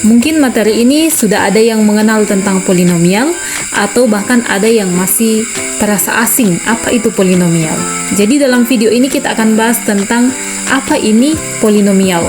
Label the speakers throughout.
Speaker 1: Mungkin materi ini sudah ada yang mengenal tentang polinomial, atau bahkan ada yang masih terasa asing apa itu polinomial. Jadi dalam video ini kita akan bahas tentang apa ini polinomial.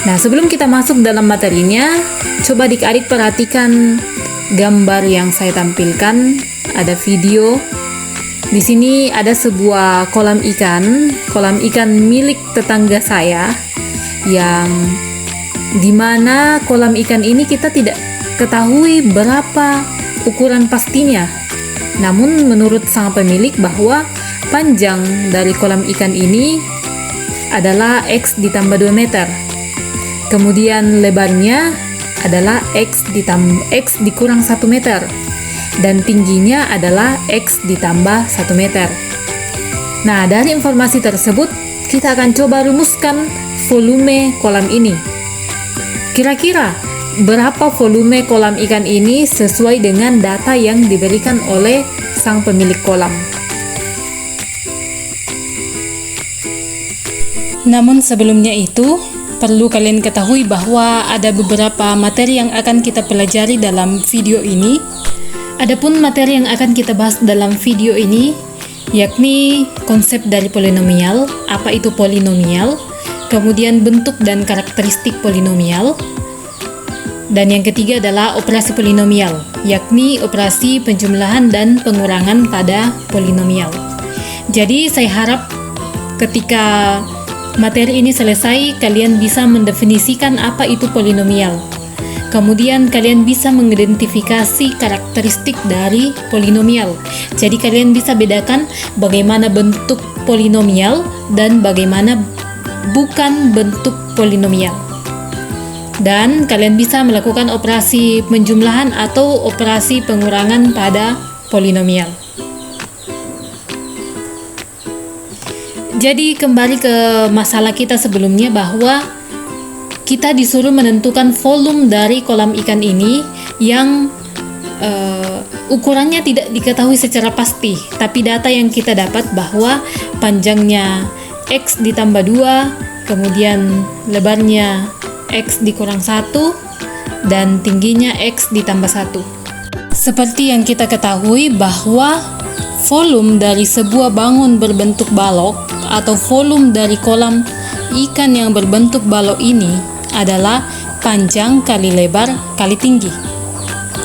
Speaker 1: Nah, sebelum kita masuk dalam materinya, coba adik-adik perhatikan gambar yang saya tampilkan. Ada video. Di sini ada sebuah kolam ikan milik tetangga saya, yang dimana kolam ikan ini kita tidak ketahui berapa ukuran pastinya. Namun menurut sang pemilik bahwa panjang dari kolam ikan ini adalah X ditambah 2 meter. Kemudian lebarnya adalah X dikurang 1 meter. Dan tingginya adalah X ditambah 1 meter. Nah, dari informasi tersebut kita akan coba rumuskan volume kolam ini. Kira-kira berapa volume kolam ikan ini sesuai dengan data yang diberikan oleh sang pemilik kolam. Namun sebelumnya itu, perlu kalian ketahui bahwa ada beberapa materi yang akan kita pelajari dalam video ini. Adapun materi yang akan kita bahas dalam video ini yakni konsep dari polinomial, apa itu polinomial, kemudian bentuk dan karakteristik polinomial, dan yang ketiga adalah operasi polinomial, yakni operasi penjumlahan dan pengurangan pada polinomial. Jadi saya harap ketika materi ini selesai, kalian bisa mendefinisikan apa itu polinomial. Kemudian kalian bisa mengidentifikasi karakteristik dari polinomial. Jadi kalian bisa bedakan bagaimana bentuk polinomial dan bagaimana bukan bentuk polinomial. Dan kalian bisa melakukan operasi penjumlahan atau operasi pengurangan pada polinomial. Jadi kembali ke masalah kita sebelumnya, bahwa kita disuruh menentukan volume dari kolam ikan ini yang ukurannya tidak diketahui secara pasti, tapi data yang kita dapat bahwa panjangnya X ditambah 2, kemudian lebarnya X dikurang 1, dan tingginya X ditambah 1. Seperti yang kita ketahui bahwa volume dari sebuah bangun berbentuk balok atau volume dari kolam ikan yang berbentuk balok ini adalah panjang kali lebar kali tinggi.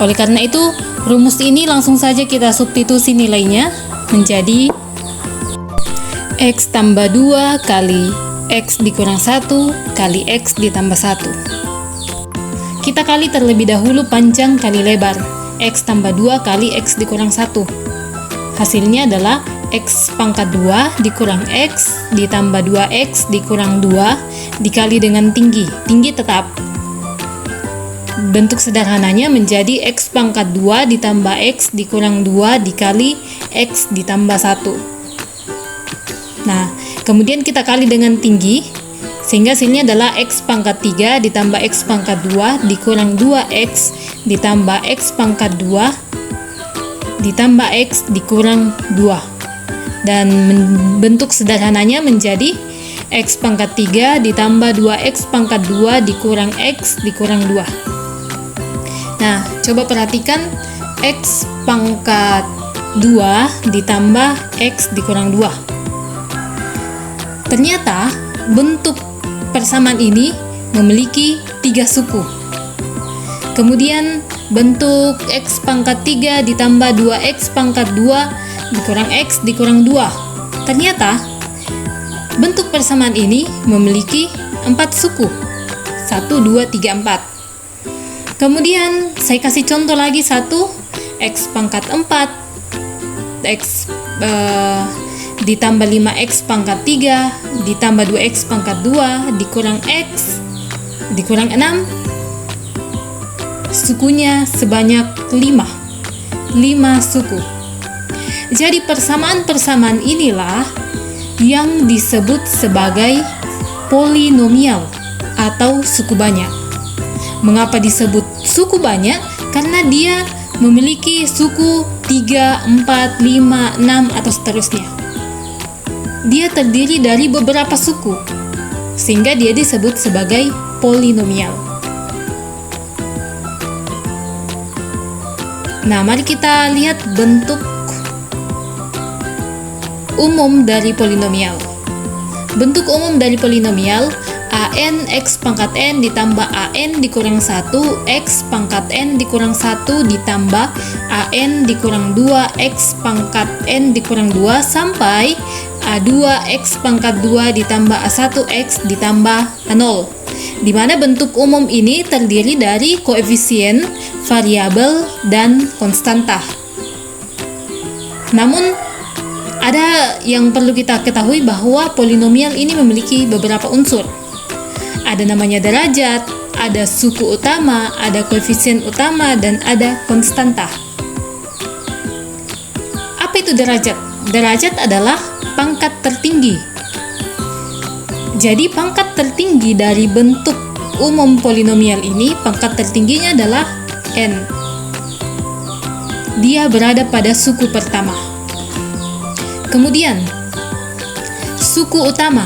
Speaker 1: Oleh karena itu, rumus ini langsung saja kita substitusi nilainya menjadi X tambah 2 kali X dikurang 1 kali X ditambah 1. Kita kali terlebih dahulu panjang kali lebar, X tambah 2 kali X dikurang 1. Hasilnya adalah X pangkat 2 dikurang X ditambah 2X dikurang 2 dikali dengan tinggi. Tinggi tetap. Bentuk sederhananya menjadi X pangkat 2 ditambah X dikurang 2 dikali X ditambah 1. Nah, kemudian kita kali dengan tinggi, sehingga hasilnya adalah X pangkat 3 ditambah X pangkat 2 dikurang 2X ditambah X pangkat 2 ditambah X dikurang 2. Dan bentuk sederhananya menjadi X pangkat 3 ditambah 2X pangkat 2 dikurang X dikurang 2. Nah, coba perhatikan X pangkat 2 ditambah X dikurang 2. Ternyata bentuk persamaan ini memiliki 3 suku. Kemudian bentuk X pangkat 3 ditambah 2X pangkat 2 dikurang X dikurang 2. Ternyata bentuk persamaan ini memiliki 4 suku. 1, 2, 3, 4. Kemudian saya kasih contoh lagi 1, X pangkat 4 X ditambah 5X pangkat 3 ditambah 2X pangkat 2 dikurang X dikurang 6. Sukunya sebanyak 5 suku. Jadi persamaan-persamaan inilah yang disebut sebagai polinomial atau suku banyak. Mengapa disebut suku banyak? Karena dia memiliki suku 3, 4, 5, 6 atau seterusnya. Dia terdiri dari beberapa suku, sehingga dia disebut sebagai polinomial. Nah, mari kita lihat bentuk umum dari polinomial. Bentuk umum dari polinomial an x pangkat n ditambah an dikurang 1 x pangkat n dikurang 1 ditambah an dikurang 2 x pangkat n dikurang 2 sampai a2 x pangkat 2 ditambah a1 x ditambah a0, di mana bentuk umum ini terdiri dari koefisien, variabel, dan konstanta. Namun ada yang perlu kita ketahui bahwa polinomial ini memiliki beberapa unsur. Ada namanya derajat, ada suku utama, ada koefisien utama, dan ada konstanta. Apa itu derajat? Derajat adalah pangkat tertinggi. Jadi pangkat tertinggi dari bentuk umum polinomial ini, pangkat tertingginya adalah n. Dia berada pada suku pertama. Kemudian, suku utama.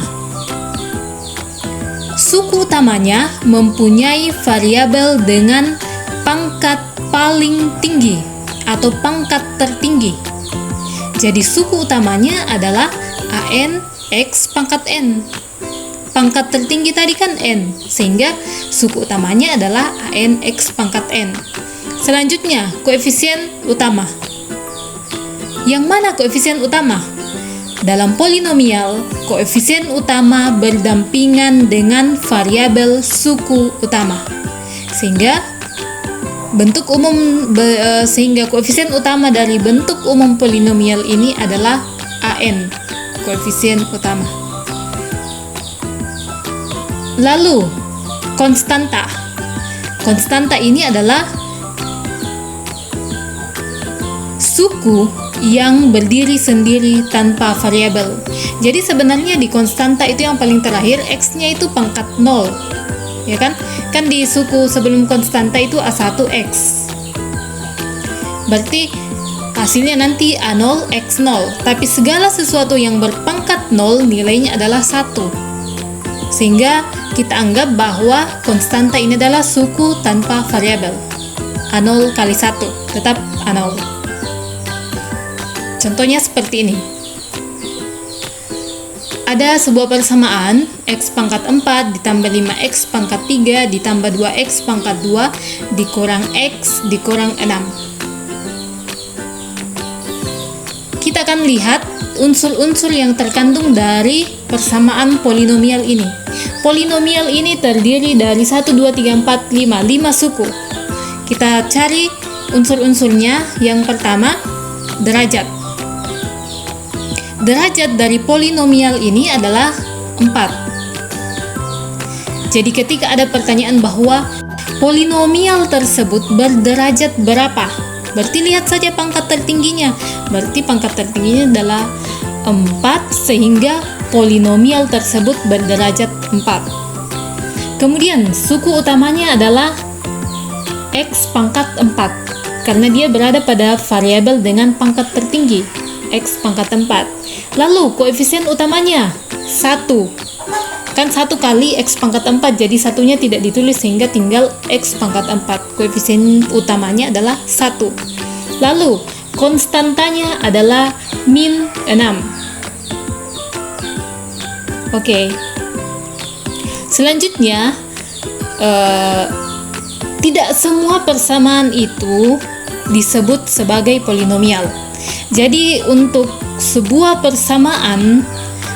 Speaker 1: Suku utamanya mempunyai variabel dengan pangkat paling tinggi atau pangkat tertinggi. Jadi suku utamanya adalah an x pangkat n. Pangkat tertinggi tadi kan n, sehingga suku utamanya adalah an x pangkat n. Selanjutnya, koefisien utama. Yang mana koefisien utama? Dalam polinomial, koefisien utama berdampingan dengan variabel suku utama. Sehingga koefisien utama dari bentuk umum polinomial ini adalah an, koefisien utama. Lalu, konstanta. Konstanta ini adalah suku yang berdiri sendiri tanpa variabel. Jadi sebenarnya di konstanta itu yang paling terakhir, x-nya itu pangkat 0. Ya kan? Kan di suku sebelum konstanta itu a1x. Berarti hasilnya nanti a0 x0. Tapi segala sesuatu yang berpangkat 0 nilainya adalah 1. Sehingga kita anggap bahwa konstanta ini adalah suku tanpa variabel. a0 kali 1 tetap a0. Contohnya seperti ini. Ada sebuah persamaan x pangkat 4 ditambah 5x pangkat 3 ditambah 2x pangkat 2 dikurang x dikurang 6. Kita akan lihat unsur-unsur yang terkandung dari persamaan polinomial ini. Polinomial ini terdiri dari 1, 2, 3, 4, 5 suku. Kita cari unsur-unsurnya. Yang pertama, derajat. Derajat dari polinomial ini adalah 4. Jadi ketika ada pertanyaan bahwa polinomial tersebut berderajat berapa, berarti lihat saja pangkat tertingginya. Berarti pangkat tertingginya adalah 4, sehingga polinomial tersebut berderajat 4. Kemudian suku utamanya adalah x pangkat 4, karena dia berada pada variabel dengan pangkat tertinggi, x pangkat 4. Lalu koefisien utamanya 1. Kan 1 kali x pangkat 4, jadi satunya tidak ditulis sehingga tinggal x pangkat 4. Koefisien utamanya adalah 1. Lalu konstantanya adalah min 6. Oke. Selanjutnya, tidak semua persamaan itu disebut sebagai polinomial. Jadi untuk sebuah persamaan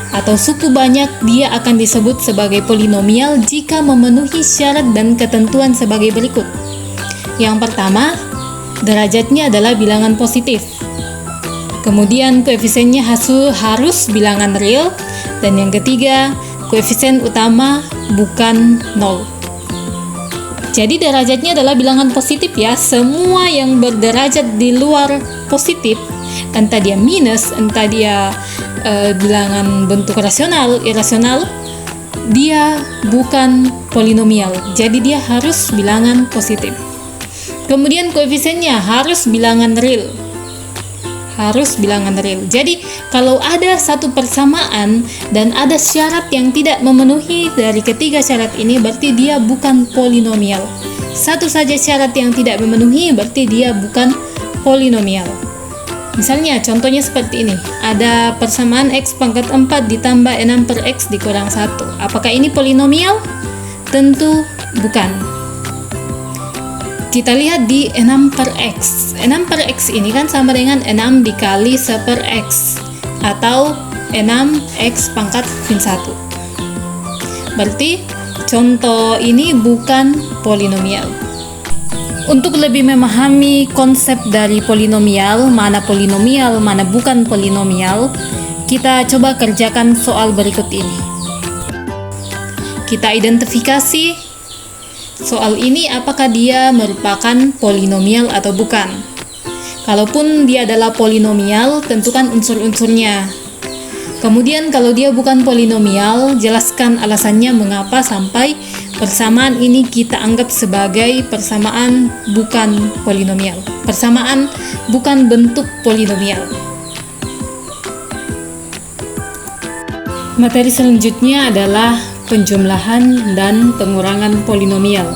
Speaker 1: atau suku banyak, dia akan disebut sebagai polinomial jika memenuhi syarat dan ketentuan sebagai berikut. Yang pertama, derajatnya adalah bilangan positif. Kemudian koefisiennya harus bilangan real. Dan yang ketiga, koefisien utama bukan 0. Jadi derajatnya adalah bilangan positif ya. Semua yang berderajat di luar positif, entah dia minus, entah dia bilangan bentuk rasional, irasional, dia bukan polinomial. Jadi dia harus bilangan positif. Kemudian koefisiennya harus bilangan real. harus bilangan real. Jadi kalau ada satu persamaan dan ada syarat yang tidak memenuhi dari ketiga syarat ini, berarti dia bukan polinomial. Satu saja syarat yang tidak memenuhi berarti dia bukan polinomial. Misalnya contohnya seperti ini, ada persamaan x pangkat 4 ditambah 6 per x dikurang 1. Apakah ini polinomial? Tentu bukan. Kita lihat di 6 per x. 6 per x ini kan sama dengan 6 dikali 1 per x, atau 6x pangkat min 1. Berarti contoh ini bukan polinomial. Untuk lebih memahami konsep dari polinomial, mana bukan polinomial, kita coba kerjakan soal berikut ini. Kita identifikasi soal ini apakah dia merupakan polinomial atau bukan. Kalaupun dia adalah polinomial, tentukan unsur-unsurnya. Kemudian kalau dia bukan polinomial, jelaskan alasannya mengapa sampai persamaan ini kita anggap sebagai persamaan bukan polinomial. Persamaan bukan bentuk polinomial. Materi selanjutnya adalah penjumlahan dan pengurangan polinomial.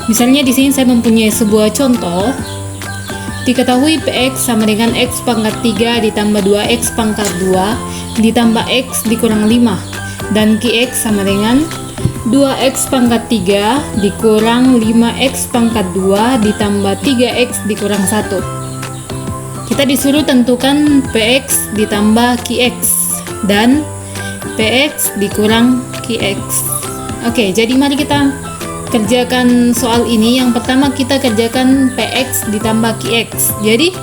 Speaker 1: Misalnya di sini saya mempunyai sebuah contoh. Diketahui px sama dengan x pangkat 3 ditambah 2x pangkat 2 ditambah x dikurang 5, dan qx sama dengan 2x pangkat 3 dikurang 5x pangkat 2 ditambah 3x dikurang 1. Kita disuruh tentukan px ditambah qx dan px dikurang qx. Oke, jadi mari kita kerjakan soal ini. Yang pertama kita kerjakan px ditambah qx. Jadi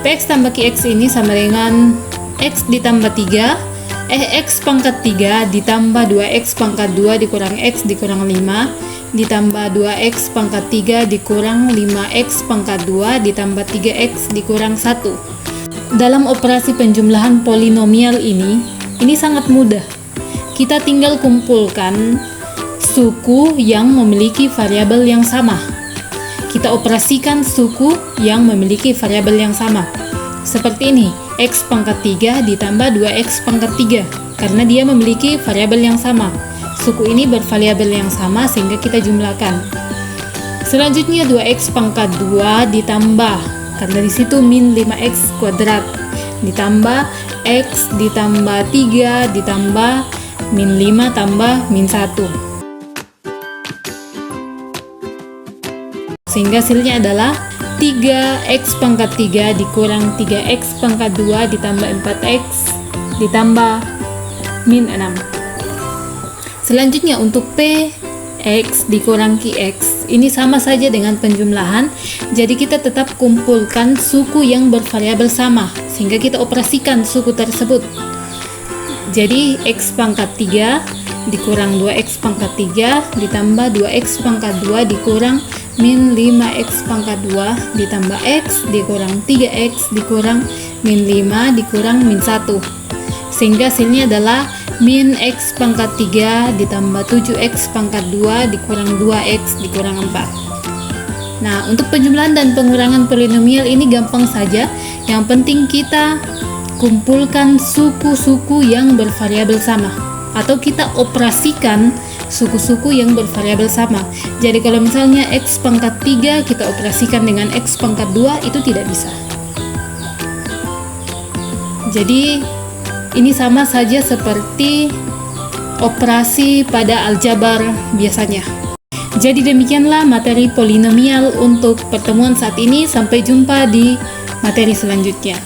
Speaker 1: px tambah qx ini sama dengan x ditambah 3, x pangkat 3 ditambah 2x pangkat 2 dikurang x dikurang 5 ditambah 2x pangkat 3 dikurang 5x pangkat 2 ditambah 3x dikurang 1. Dalam operasi penjumlahan polinomial ini sangat mudah. Kita tinggal kumpulkan suku yang memiliki variabel yang sama. Kita operasikan suku yang memiliki variabel yang sama. Seperti ini, x pangkat 3 ditambah 2x pangkat 3. Karena dia memiliki variabel yang sama. Suku ini bervariabel yang sama sehingga kita jumlahkan. Selanjutnya 2x pangkat 2 ditambah, karena di situ min 5x kuadrat, ditambah x ditambah 3 ditambah min 5 tambah min 1, sehingga hasilnya adalah 3x pangkat 3 dikurang 3x pangkat 2 ditambah 4x ditambah min 6. Selanjutnya untuk px dikurang qx ini sama saja dengan penjumlahan, jadi kita tetap kumpulkan suku yang bervariabel sama sehingga kita operasikan suku tersebut. Jadi x pangkat 3 dikurang 2x pangkat 3 ditambah 2x pangkat 2 dikurang min 5x pangkat 2 ditambah x dikurang 3x dikurang min 5 dikurang min 1, sehingga hasilnya adalah min x pangkat 3 ditambah 7x pangkat 2 dikurang 2x dikurang 4. Nah, untuk penjumlahan dan pengurangan polinomial ini gampang saja. Yang penting kita kumpulkan suku-suku yang bervariabel sama, atau kita operasikan suku-suku yang bervariabel sama. Jadi kalau misalnya x pangkat 3 kita operasikan dengan x pangkat 2, itu tidak bisa. Jadi ini sama saja seperti operasi pada aljabar biasanya. Jadi demikianlah materi polinomial untuk pertemuan saat ini. Sampai jumpa di materi selanjutnya.